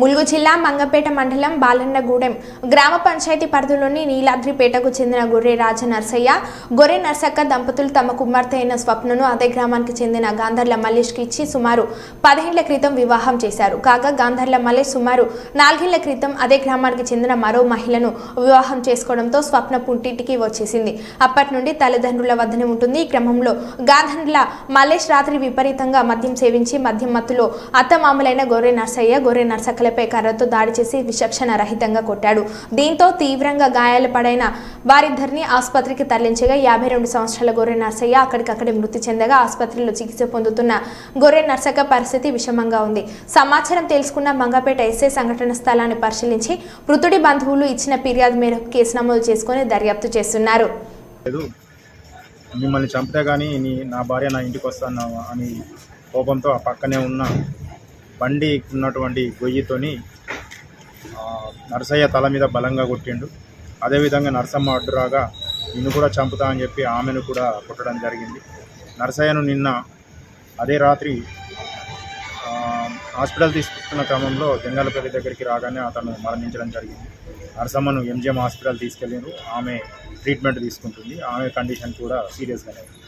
ములుగు జిల్లా మంగపేట మండలం బాలన్నగూడెం గ్రామ పంచాయతీ పరిధిలోని నీలాద్రిపేటకు చెందిన గొర్రె రాజనర్సయ్య, గొర్రె నర్సక్క దంపతులు తమ కుమార్తె అయిన స్వప్నను అదే గ్రామానికి చెందిన గాంధర్ల మల్లేష్కి ఇచ్చి సుమారు 10 ఏళ్ల క్రితం వివాహం చేశారు. కాగా గాంధర్ల మల్లేష్ సుమారు 4 ఏళ్ల క్రితం అదే గ్రామానికి చెందిన మరో మహిళను వివాహం చేసుకోవడంతో స్వప్న పుట్టింటికి వచ్చేసింది. అప్పటి నుండి తల్లిదండ్రుల వద్దనే ఉంటుంది. ఈ క్రమంలో గాంధర్ల మల్లేష్ రాత్రి విపరీతంగా మద్యం సేవించి మద్యం మత్తులో అత్తమామలైన గొర్రె నర్సక్క పై కర్రతో దాడి చేసి విచక్షణ రహితంగా కొట్టాడు. దీంతో తీవ్రంగా గాయాలు పడైన వారిద్దరిని ఆసుపత్రికి తరలించగా 52 సంవత్సరాల గొర్రె నర్సయ్య అక్కడికక్కడే మృతి చెందగా ఆసుపత్రిలో చికిత్స పొందుతున్న గొర్రె నర్సక్క పరిస్థితి విషమంగా ఉంది. సమాచారం తెలుసుకున్న మంగపేట ఎస్ఐ సంఘటన స్థలాన్ని పరిశీలించి మృతుడి బంధువులు ఇచ్చిన ఫిర్యాదు మేరకు కేసు నమోదు చేసుకుని దర్యాప్తు చేస్తున్నారు. మిమ్మల్ని చంపితే కానీ నా భార్య నా ఇంటికి వస్తాను అని కోపంతో ఆ పక్కనే ఉన్న బండి ఉన్నటువంటి గొయ్యితోని నర్సయ్య తల మీద బలంగా కొట్టిండు. అదేవిధంగా నర్సమ్మ అడ్డురాగా నిన్ను కూడా చంపుతా అని చెప్పి ఆమెను కూడా కొట్టడం జరిగింది. నర్సయ్యను నిన్న అదే రాత్రి హాస్పిటల్ తీసుకున్న క్రమంలో జంగాలపల్లి దగ్గరికి రాగానే అతను మరణించడం జరిగింది. నర్సమ్మను ఎంజిఎం హాస్పిటల్ తీసుకెళ్ళారు. ఆమె ట్రీట్మెంట్ తీసుకుంటుంది. ఆమె కండిషన్ కూడా సీరియస్గానే ఉంది.